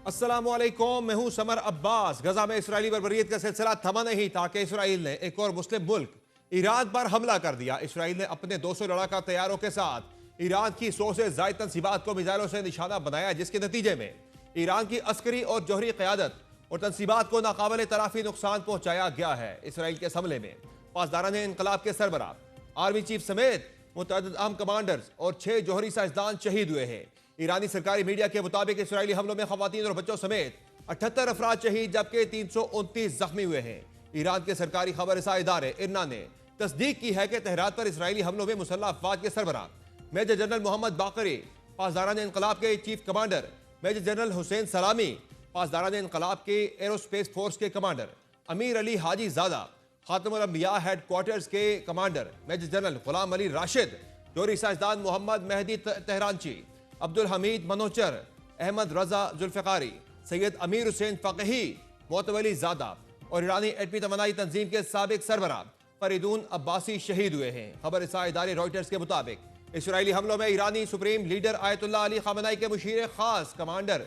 अस्सलामुअलैकुम, मैं हूं समर अब्बास। गजा में इसराइली बर्बरियत का सिलसिला थमा नहीं था कि इसराइल ने एक और मुस्लिम मुल्क ईरान पर हमला कर दिया। इसराइल ने अपने 200 लड़ाका तैयारों के साथ ईरान की 100 से ज्यादा तंसीबात को मिसाइलों से निशाना बनाया, जिसके नतीजे में ईरान की अस्करी और जौहरी क़यादत और तंसीबात को नाकाबिल तराफी नुकसान पहुंचाया गया है। इसराइल के इस हमले में पासदारान इनकलाब के सरबराह, आर्मी चीफ समेत मुतअद्दिद अहम कमांडर्स और 6 जौहरी साइंसदान शहीद हुए हैं। ईरानी सरकारी मीडिया के मुताबिक इसराइली हमलों में खवातीन और बच्चों समेत 78 अफराद शहीद जबकि 329 जख्मी हुए हैं। ईरान के सरकारी खबर रसा इदारे इरना ने तस्दीक की है कि तेहरान पर इसराइली हमलों में मुसल्लह अफवाज के सरबराह मेजर जनरल मोहम्मद बाकरी, पासदारान इनकलाब के chief commander major general Hossein Salami, पासदारान इनकलाब के एरोस्पेस फोर्स के कमांडर अमीर अली हाजी ज़ादा, खातमुल अंबिया हेडक्वार्टर्स के commander major general Ghulam Ali Rashid, जौहरी साइंसदान मोहम्मद मेहदी तेहरानची, अब्दुल हमीद मनोचर, अहमद रजा जुल्फ़िकारी, सैयद अमीर हुसैन फ़क़ही, मोतवली ज़ादा और ईरानी एटमी तवानाई तंजीम के साबिक सरबराह फरीदून अब्बासी शहीद हुए हैं। खबर रसा इदारे रॉयटर्स के मुताबिक इसराइली हमलों में ईरानी supreme leader Ayatollah Ali Khamenei के मुशीर खास कमांडर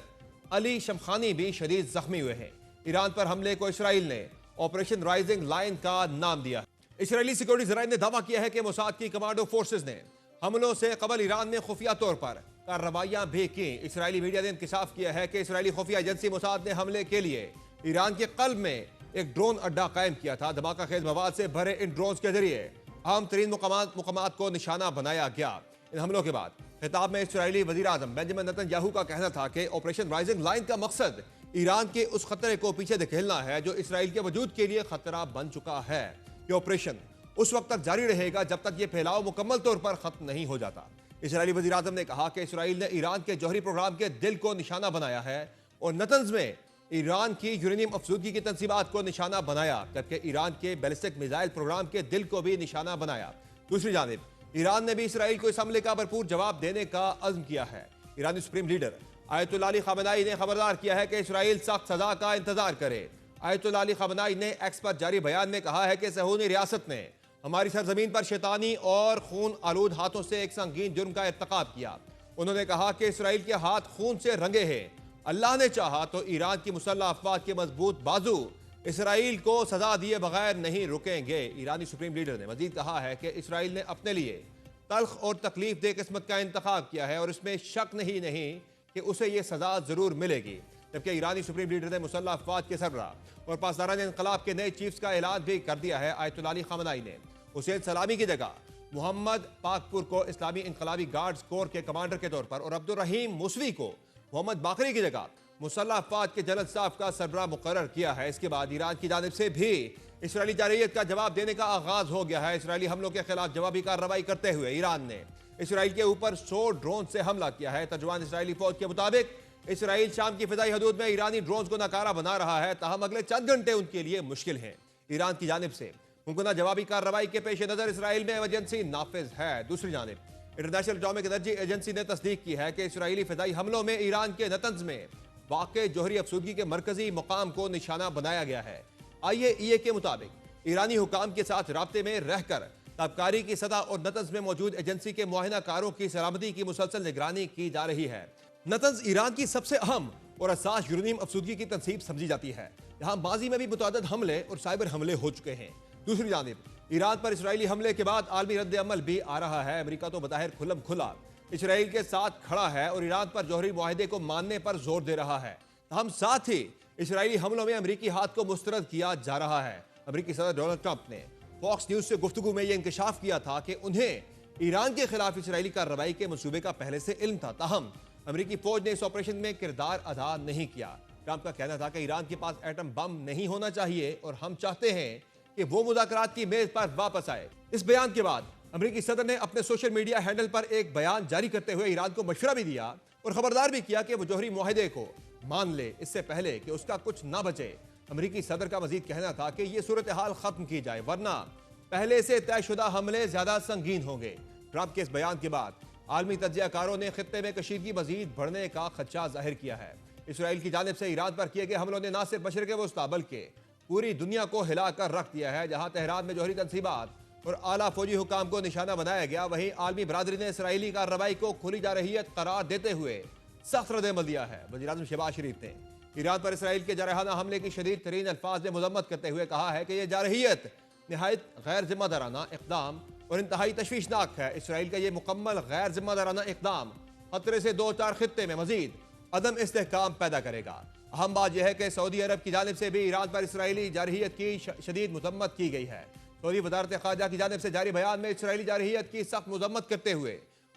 अली शमखानी भी शदीद जख्मी हुए हैं। ईरान पर हमले को इसराइल ने ऑपरेशन राइजिंग लाइन का नाम दिया। इसराइली सिक्योरिटी ज़राए ने दावा किया है कि मोसाद की कमांडो फोर्सेज ने हमलों से कबल ईरान में खुफिया तौर पर कार्रवाइयां भी की। इसराइली मीडिया ने इंकशाफ किया है कि इसराइली खुफिया एजेंसी मोसाद ने हमले के लिए ईरान के कल्ब में एक ड्रोन अड्डा कायम किया था। धमाका खेज मवाद से भरे इन ड्रोन के जरिए अहम तरीन मुकामात को निशाना बनाया गया। इन हमलों के बाद खिताब में इसराइली वज़ीर आज़म बेंजामिन नेतन्याहू का कहना था कि ऑपरेशन राइजिंग लाइन का मकसद ईरान के उस खतरे को पीछे धकेलना है जो इसराइल के वजूद के लिए खतरा बन चुका है। ये ऑपरेशन उस वक्त तक जारी रहेगा जब तक ये फैलाव मुकम्मल तौर पर खत्म नहीं हो जाता। इसराइली वज़ीर आज़म ने कहा कि इसराइल ने ईरान के जौहरी प्रोग्राम के दिल को निशाना बनाया है और नतंज में ईरान की यूरेनियम अफसूदगी की तंसीबात को निशाना बनाया, जबकि ईरान के बैलिस्टिक मिसाइल प्रोग्राम के दिल को भी निशाना बनाया। दूसरी जानिब ईरान ने भी इसराइल को इस हमले का भरपूर जवाब देने का अज़्म किया है। ईरानी supreme leader Ayatollah Ali Khamenei ने खबरदार किया है कि इसराइल सख्त सजा का इंतजार करे। आयतुल्लाह अली ख़ामेनी ने एक्स पर जारी बयान में कहा है कि सहूनी रियासत ने हमारी सरजमीन पर शैतानी और खून आलूद हाथों से एक संगीन जुर्म का इर्तिकाब किया। उन्होंने कहा कि इसराइल के हाथ खून से रंगे हैं। अल्लाह ने चाहा तो ईरान की मुसल्लह अफवाज के मजबूत बाजू इसराइल को सजा दिए बगैर नहीं रुकेंगे। ईरानी सुप्रीम लीडर ने मजीद कहा है कि इसराइल ने अपने लिए तल्ख और तकलीफ दे किस्मत का इंतखाब किया है और इसमें शक नहीं कि उसे ये सजा जरूर मिलेगी। जबकि ईरानी सुप्रीम लीडर ने मुसल्लह अफवाज के सरबराह और पासदारान इनकलाब के नए चीफ्स का ऐलान भी कर दिया है। आयतुल्लाह अली ख़ामेनी ने हुसैन सलामी की जगह मोहम्मद पाकपुर को इस्लामी इनकलाबी गार्ड्स कोर के कमांडर के तौर पर और अब्दुल रहीम मुसवी को मोहम्मद बाकरी की जगह मुसल्लह अफवाज के जनरल स्टाफ का सरबराह मुकर्रर किया है। इसके बाद ईरान की जानिब से भी इसराइली जारहियत का जवाब देने का आगाज हो गया है। इसराइली हमलों के खिलाफ जवाबी कार्रवाई करते हुए ईरान ने इसराइल के ऊपर 100 ड्रोन से हमला किया है। तर्जुमान इसराइली फौज के मुताबिक इसराइल शाम की फिजाई हदूद में ईरानी ड्रोन को नाकारा बना रहा है, ताहम अगले चंद घंटे उनके लिए मुश्किल है। ईरान की जानिब से मुमकिन जवाबी कार्रवाई के पेश नजर इसराइल में इमरजेंसी नाफिज है। दूसरी जानिब इंटरनेशनल एटॉमिक एनर्जी एजेंसी ने तस्दीक की है कि इसराइली फिजाई हमलों में ईरान के नतंज में वाक़े जौहरी अफसूदगी के मरकजी मुकाम को निशाना बनाया गया है। IAEA के मुताबिक ईरानी हुकाम के साथ राब्ते में रहकर ताबकारी की सतह और नतंज में मौजूद एजेंसी के मुआयना कारों की सलामती की मुसलसल निगरानी की जा रही है। नतंज ईरान की सबसे अहम और असास यूरेनियम अफसूदगी की तनसीब समझी जाती है, जहाँ माजी में भी मुतअद्दिद हमले और साइबर हमले हो चुके हैं। दूसरी जानिब ईरान पर इसराइली हमले के बाद आलमी रद्द अमल भी आ रहा है। अमेरिका तो बज़ाहिर खुल्लम खुला इसराइल के साथ खड़ा है और ईरान पर जौहरी मुआहदे को मानने पर जोर दे रहा है। हम साथ ही इसराइली हमलों में अमेरिकी हाथ को मुस्तरद किया जा रहा है। अमेरिकी सदर डोनाल्ड ट्रंप ने फॉक्स न्यूज से गुफ्तगू में यह इंकशाफ किया था कि उन्हें ईरान के खिलाफ इसराइली कार्रवाई के मंसूबे का पहले से इल्म था, ताहम अमेरिकी फौज ने इस ऑपरेशन में किरदार अदा नहीं किया। ट्रंप का कहना था कि ईरान के पास एटम बम नहीं होना चाहिए और हम चाहते हैं कि वो मुज़ाकरात की मेज पर वापस आए। इस बयान के बाद अमेरिकी सदर ने अपने सोशल मीडिया हैंडल पर एक बयान जारी करते हुए ईरान को मशवरा भी दिया और खबरदार भी किया कि वो जौहरी मुआहदे को मान ले, इससे पहले कि उसका कुछ ना बचे। अमेरिकी सदर का मजीद कहना था कि ये सूरत हाल खत्म की जाए, वरना पहले से तयशुदा हमले ज्यादा संगीन होंगे। ट्रंप के इस बयान के बाद आलमी तज्जियाकारों ने खित्ते में कशीदगी मजीद बढ़ने का खदशा जाहिर किया है। इसराइल की जानिब से ईरान पर किए गए हमलों ने न सिर्फ मशरिक़ वस्ता बल्कि पूरी दुनिया को हिलाकर रख दिया है। जहां तेहरान में जौहरी तनसीबात और आला फौजी हुकाम को निशाना बनाया गया, वहीं आलमी बरादरी ने इसराइली कार्रवाई को खुली जारहियत करार देते हुए सख्त रद्द-ए-अमल दिया है। वज़ीर-ए-आज़म शहबाज शरीफ ने ईरान पर इसराइल के जारहाना हमले की शदीद तरीन अल्फाज में मजम्मत करते हुए कहा है कि यह जारहियत निहायत गैर जिम्मेदाराना इक़दाम और इंतहाई तशवीशनाक है। इसराइल का यह मुकम्मल गैर जिम्मेदाराना इक़दाम खतरे से 2-4 खित्ते में मजीद अदम इस्तेहकाम पैदा करेगा। अहम बात यह है कि सऊदी अरब की जानिब से भी ईरान पर इसराइली जारहियत की शदीद मजम्मत की गई है। सऊदी वज़ारत ख़ारजा की जानिब से जारी बयान में इसराइली जारहियत की सख्त मजम्मत करते हुए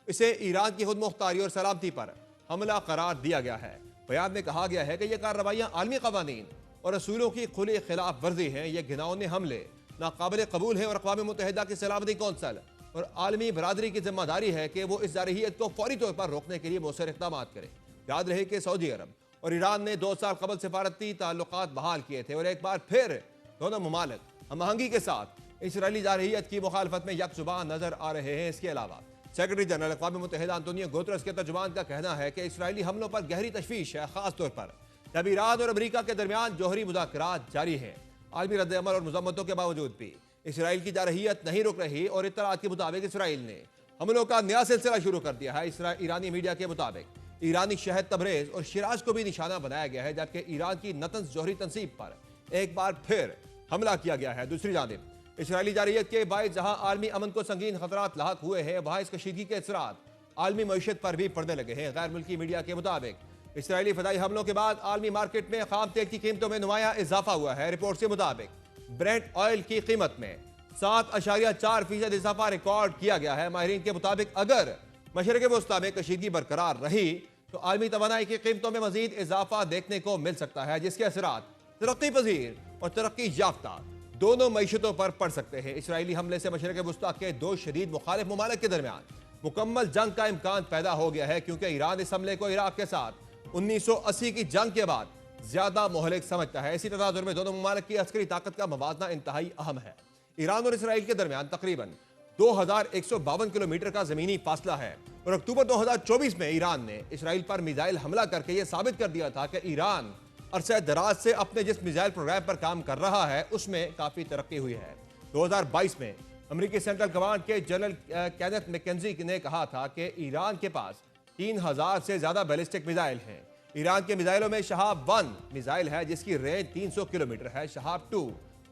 इसे ईरान की खुद मुख्तारी और सलामती पर हमला करार दिया गया है। बयान में कहा गया है कि यह कार्रवाइयाँ आलमी क़वानीन और असूलों की खुली खिलाफ वर्जी हैं। यह घिनौने हमले नाकाबिल कबूल है और अक़वाम मुत्तहिदा की सलामती कौंसल और आलमी बरादरी की जिम्मेदारी है कि वो इस जारहियत को फौरी तौर पर रोकने के लिए मौसर इक़दाम करे। याद रहे कि सऊदी अरब और ईरान ने 2 साल कबल सिफारती ताल्लुकात बहाल किए थे और एक बार फिर दोनों ममालिक हम आहंगी के साथ इसराइली जारहियत की मुखालफत में यकजुबान नजर आ रहे हैं। इसके अलावा सेक्रेटरी जनरल अक़वाम मुत्तहिदा अंतोनियो गुतरस के तर्जुमान का कहना है कि इसराइली हमलों पर गहरी तशवीश है, खास तौर पर जब ईरान और अमरीका के दरमियान जौहरी मुज़ाकरात जारी हैं। आलमी रद्द-ए-अमल और मज़म्मतों के बावजूद भी इसराइल की जारहियत नहीं रुक रही और इत्तलात के मुताबिक इसराइल ने हमलों का नया सिलसिला शुरू कर दिया है। ईरानी मीडिया के मुताबिक ईरानी शहर तबरेज और शिराज को भी निशाना बनाया गया है, जबकि ईरान की नतंज जौहरी तनसीब पर एक बार फिर हमला किया गया है। दूसरी जानिब इसराइली जारहियत के बायस जहां आलमी अमन को संगीन खतरात लाहक हुए हैं, वहां इस कशीदगी के असरात आलमी मईशत पर भी पड़ने लगे हैं। गैर मुल्की मीडिया के मुताबिक इसराइली फदाई हमलों के बाद आलमी मार्केट में खाम तेल की कीमतों में नुमाया इजाफा हुआ है। रिपोर्ट के मुताबिक ब्रेंट ऑयल की कीमत में 7.4% इजाफा रिकॉर्ड किया गया है। माहिरीन के मुताबिक अगर मशरक़ वस्ता में कशीदगी बरकरार रही तो आलमी तवानाई की कीमतों में मजीद इजाफा देखने को मिल सकता है, जिसके असरात तरक्की पजीर और तरक्की याफ्ता दोनों मईशतों पर पड़ सकते हैं। इसराइली हमले से मशरक़ वस्ता के 2 शदीद मुखालिफ ममालिक के दरमियान मुकम्मल जंग का इम्कान पैदा हो गया है, क्योंकि ईरान इस हमले को इराक के साथ 1980 की जंग के बाद ज्यादा मोहलिक समझता है। इसी तनाजुर में दोनों ममालिक की अस्करी ताकत का मवाजना इंतहाई अहम है। ईरान और इसराइल के दरमियान तकरीबन 2152 किलोमीटर का जमीनी फासला है और अक्टूबर 2024 में ईरान ने इसराइल पर मिसाइल हमला करके यह साबित कर दिया था कि ईरान अरसे दराज से अपने जिस मिसाइल प्रोग्राम पर काम कर रहा है उसमें काफी तरक्की हुई है। 2022 में अमेरिकी सेंट्रल कमांड के जनरल केनेथ मैकेंजी ने कहा था कि ईरान के पास 3000 से ज्यादा बैलिस्टिक मिसाइल हैं। ईरान के मिसाइलों में शहाब 1 मिसाइल है जिसकी रेंज 300 किलोमीटर है। शहाब 2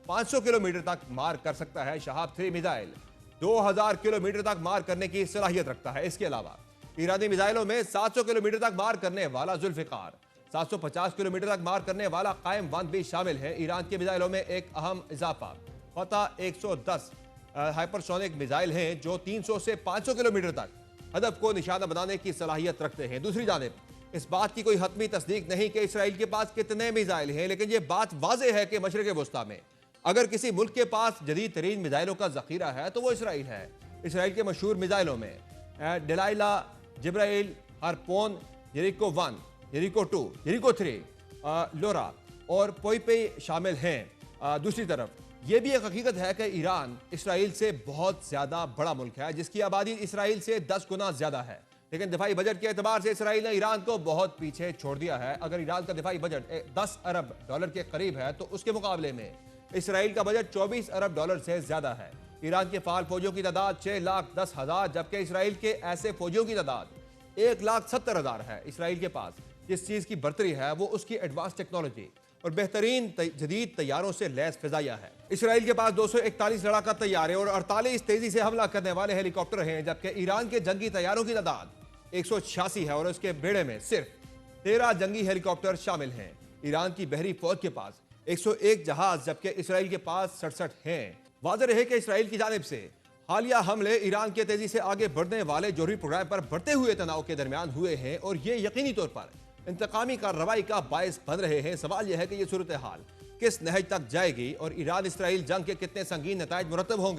500 किलोमीटर तक मार कर सकता है। शहाब 3 मिसाइल 2000 किलोमीटर तक मार करने की सलाहियत रखता है। इसके अलावा ईरानी मिसाइलों में 700 किलोमीटर तक मार करने वाला जुल्फिकार, 750 किलोमीटर तक मार करने वाला कायम 1 भी शामिल है। ईरान के मिसाइलों में एक अहम इजाफा फतह 110 हाइपरसोनिक मिसाइल हैं जो 300 से 500 किलोमीटर तक हदफ को निशाना बनाने की सलाहियत रखते हैं। दूसरी जानिब इस बात की कोई हतमी तस्दीक नहीं कि इसराइल के पास कितने मिसाइल हैं, लेकिन यह बात वाज़ेह है कि मशरिक़ वस्ता में अगर किसी मुल्क के पास जदीद तरीन मिसाइलों का जखीरा है तो वो इसराइल है। इसराइल के मशहूर मिसाइलों में डेलाइला, जिब्राइल, हारपोन, येरिको 1, येरिको 2, येरिको 3, लोरा और पोइपे शामिल हैं। दूसरी तरफ यह भी एक हकीकत है कि ईरान इसराइल से बहुत ज़्यादा बड़ा मुल्क है, जिसकी आबादी इसराइल से 10 गुना ज़्यादा है, लेकिन दिफाई बजट के एतबार से इसराइल ने ईरान को बहुत पीछे छोड़ दिया है। अगर ईरान का दिफाई बजट 10 अरब डॉलर के करीब है तो उसके मुकाबले में इसराइल का बजट 24 अरब डॉलर से ज्यादा है। ईरान के फाल फौजियों की तादाद 6,10,000, जबकि इसराइल के ऐसे फौजियों की तादाद 1,70,000 है। इसराइल के पास जिस चीज की बर्तरी है वो उसकी एडवांस टेक्नोलॉजी और बेहतरीन जदीद तैयारों से लैस फिजाइया है। इसराइल के पास 241 लड़ाका तैयारे और 48 तेजी से हमला करने वाले हेलीकॉप्टर हैं, जबकि ईरान के जंगी तैयारों की तादाद 186 है और उसके बेड़े में सिर्फ 13 जंगी हेलीकॉप्टर शामिल हैं। ईरान की बहरी फौज के पास 101 जहाज, जबकि इसराइल के पास 67 हैं। वाज़ेह रहे कि इसराइल की जानिब से हालिया हमले ईरान के तेजी से आगे बढ़ने वाले जौहरी प्रोग्राम पर बढ़ते हुए तनाव के दरमियान हुए हैं और ये यकीनी तौर पर इंतकामी कार्रवाई का बायस बन रहे हैं। सवाल यह है कि यह सूरत हाल किस नहज तक जाएगी और ईरान इसराइल जंग के कितने संगीन नताइज मुरतब होंगे।